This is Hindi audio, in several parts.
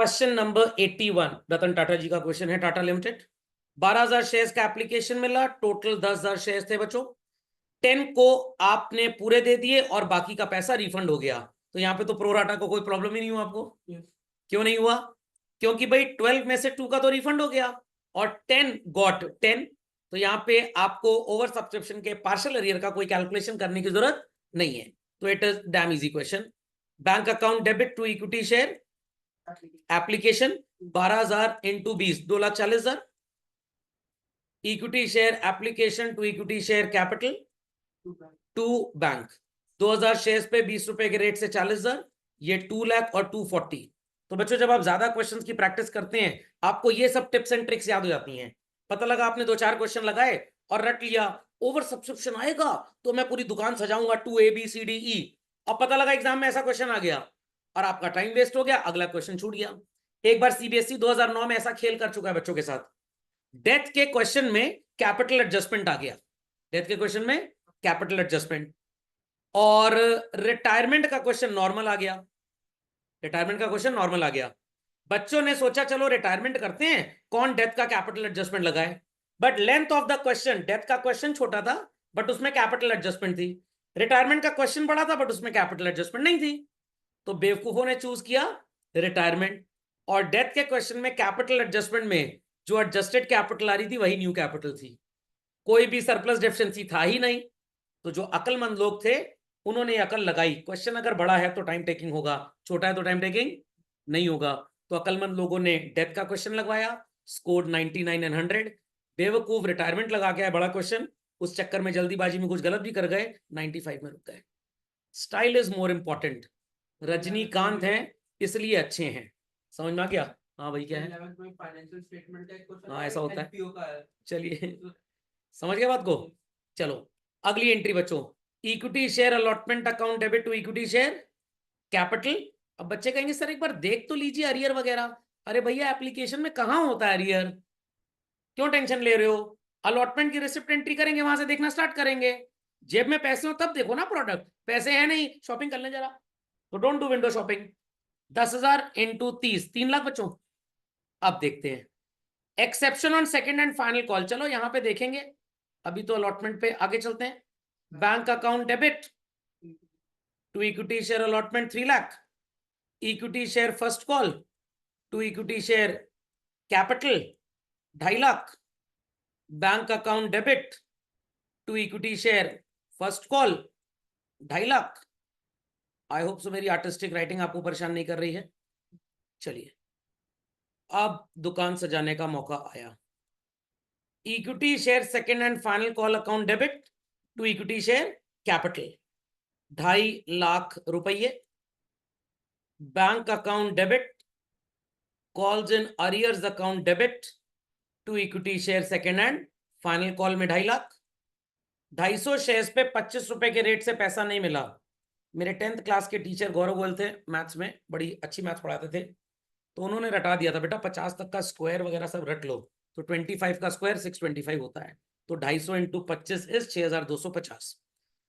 क्वेश्चन नंबर 81 रतन टाटा जी का क्वेश्चन है। टाटा लिमिटेड 12,000 शेयर्स का एप्लीकेशन मिला, टोटल 10,000 शेयर्स थे बच्चों। 10 को आपने पूरे दे दिए और बाकी का पैसा रिफंड हो गया। तो यहाँ पे तो प्रोराटा को कोई प्रॉब्लम ही नहीं हुआ आपको। क्यों नहीं हुआ? क्योंकि भाई 12 में से 2 का तो रिफंड हो गया और 10 गॉट 10। तो यहाँ पे आपको ओवर सब्सक्रिप्शन के पार्शियल अरियर का कोई कैलकुलेशन करने की जरूरत नहीं है। तो it is damn easy question. Bank account debit to equity share application 12,000 into 20 2,40,000। Equity share application to equity share capital to bank 2,000 shares पे 20 रुपए के रेट से 40,000, ये 2 लाख और 240। तो बच्चों जब आप ज्यादा क्वेश्चंस की प्रैक्टिस करते हैं आपको ये सब टिप्स एंड ट्रिक्स याद हो जाती हैं। पता लगा आपने 2-4 क्वेश्चन लगाए और रट लिया, ओवर सब्सक्रिप्शन आएगा तो मैं पूरी दुकान सजाऊंगा 2 ABCDE, और पता लगा एग्जाम में ऐसा क्वेश्चन आ गया और आपका टाइम वेस्ट हो गया, अगला क्वेश्चन छूट गया। एक बार सीबीएसई 2009 में ऐसा खेल कर चुका है बच्चों के साथ। डेथ के क्वेश्चन में कैपिटल एडजस्टमेंट आ गया, डेथ के क्वेश्चन में कैपिटल एडजस्टमेंट, और रिटायरमेंट का क्वेश्चन नॉर्मल आ गया, रिटायरमेंट का क्वेश्चन नॉर्मल आ गया। बच्चों ने सोचा चलो रिटायरमेंट करते हैं, कौन डेथ का कैपिटल एडजस्टमेंट लगाए। But length of the question, death का क्वेश्चन छोटा था बट उसमें कैपिटल एडजस्टमेंट थी, रिटायरमेंट का क्वेश्चन बड़ा था बट उसमें कैपिटल एडजस्टमेंट नहीं थी। तो बेवकूफों ने चूज किया रिटायरमेंट, और डेथ के क्वेश्चन में कैपिटल एडजस्टमेंट में जो एडजस्टेड कैपिटल आ रही थी वही न्यू कैपिटल थी, कोई भी सरप्लस डेफिशिएंसी था ही नहीं। तो जो अकलमंद लोग थे उन्होंने अकल लगाई, क्वेश्चन अगर बड़ा है तो टाइम टेकिंग होगा, छोटा है तो टाइम टेकिंग नहीं होगा। तो अकलमंद लोगों ने डेथ का क्वेश्चन लगवाया, स्कोर 99 एंड 100। बेवकूफ रिटायरमेंट लगा के आए बड़ा क्वेश्चन, उस चक्कर में जल्दीबाजी में कुछ गलत भी कर गए, 95 में रुक गए। Style is more important. Rajinikanth हैं इसलिए अच्छे हैं, समझ में आ गया? हाँ भाई क्या है? फाइनेंशियल स्टेटमेंट है, हाँ ऐसा होता है। है। चलिए समझ गए बात को। चलो अगली एंट्री बच्चों, equity share allotment account debit to equity share capital. अब बच्चे कहेंगे सर एक बार देख तो लीजिए अरियर वगैरह। अरे भैया एप्लीकेशन में कहां होता है अरियर, क्यों टेंशन ले रहे हो? अलॉटमेंट की रिसिप्ट एंट्री करेंगे वहां से देखना स्टार्ट करेंगे, जेब में पैसे हो तब देखो ना प्रोडक्ट, पैसे है नहीं शॉपिंग कर लें जरा, तो don't do window shopping. 10,000 into 30 3 lakh बच्चों। अब देखते हैं exception on second and final call, चलो यहां पे देखेंगे, अभी तो अलॉटमेंट पे आगे चलते हैं। Bank account debit to equity share allotment 3 lakh, equity share first call to equity share capital 2.5 lakh, bank account debit to equity share first call 2.5 lakh. I hope so मेरी आर्टिस्टिक राइटिंग आपको परेशान नहीं कर रही है। चलिए अब दुकान सजाने का मौका आया। Equity share second and final call account debit to equity share capital 2.5 lakh रुपये, bank account debit calls in arrears account debit to equity share second and final call में 2.5 लाख। 250 शेयर्स पे 25 रुपए के रेट से पैसा नहीं मिला। मेरे 10th क्लास के टीचर गौरव गोयल थे, मैथ्स में बड़ी अच्छी मैथ्स पढ़ाते थे, तो उन्होंने रटा दिया था बेटा 50 तक का स्क्वायर वगैरह सब रट लो, तो 25 का स्क्वायर 625 होता है, तो 250 इंटू 25 इज 6,250।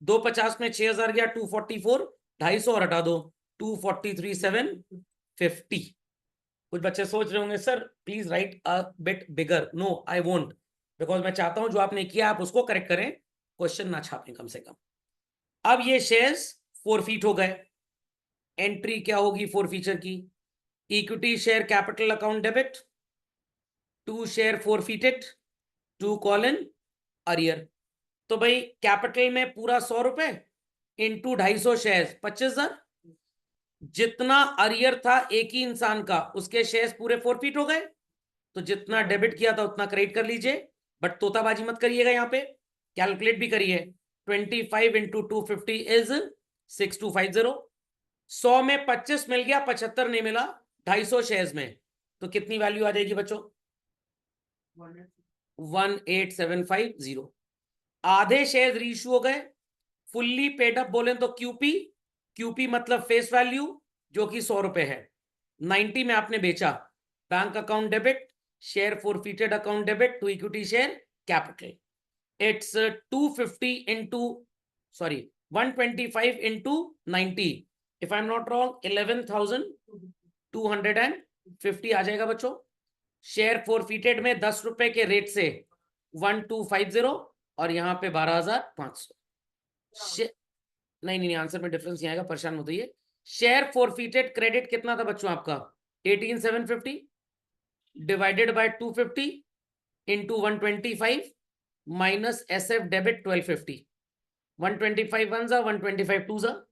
250 में 6,000 गया 244, 250 और हटा दो 243,750। कुछ बच्चे सोच रहे होंगे sir please write a bit bigger, no I won't, because मैं चाहता हूं जो आपने किया आप उसको करेक्ट करें, क्वेश्चन ना छापें कम से कम। अब ये शेयर्स फोरफीट हो गए, एंट्री क्या होगी फोरफीचर की? Equity share capital account debit to share forfeited to call in arrear. तो भाई कैपिटल में पूरा 100 रुपए इंटू 250 शेयर 25,000, जितना अरियर था एक ही इंसान का उसके शेयर्स पूरे फोरफीट हो गए, तो जितना डेबिट किया था उतना क्रेडिट कर लीजिए, बट तोताबाजी मत करिएगा, यहाँ पे कैलकुलेट भी करिए। 25 इंटू 250 इज 6250। 100 में 25 मिल गया, 75 नहीं मिला 250 शेयर्स में, तो कितनी वैल्यू आ जाएगी बच्चों? 18750। आधे शेयर्स रीइश्यू हो गए, फुल्ली पेड अप बोले तो क्यूपी, क्यूपी मतलब फेस वैल्यू जो कि 100 रुपए है, 90 में आपने बेचा। Bank account debit share forfeited account debit to equity share capital, it's 250 into sorry 125 into 90, if I'm not wrong 11,250 50 आ जाएगा बच्चों। शेयर फोरफिटेड में 10 रुपए के रेट से 1250 और यहाँ पे 12,500। नहीं आंसर में डिफरेंस नहीं आएगा, परेशान मत होइए। शेयर फोरफिटेड क्रेडिट कितना था बच्चों आपका? 18,750 divided by 250 into 125 minus SF debit 1250। 125 one जा 125 टू जा,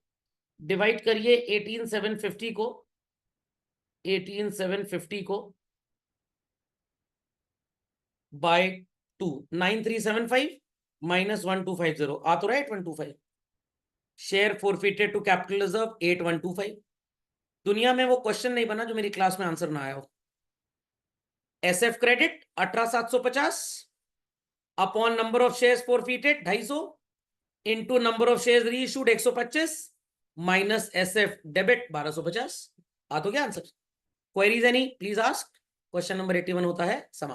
डिवाइड करिए 18,750 को बाय 2, 9375 माइनस 1250 आ तो रहा है 8,125। Share forfeited to capital reserve 8,125। दुनिया में वो क्वेश्चन नहीं बना जो मेरी क्लास में आंसर ना आया हो। SF credit 18,750 upon number of shares forfeited 250 into number of shares reissued 125 minus SF debit 1250। आ तो क्या answer? Queries any please ask. Question number 81 होता है समाप्त।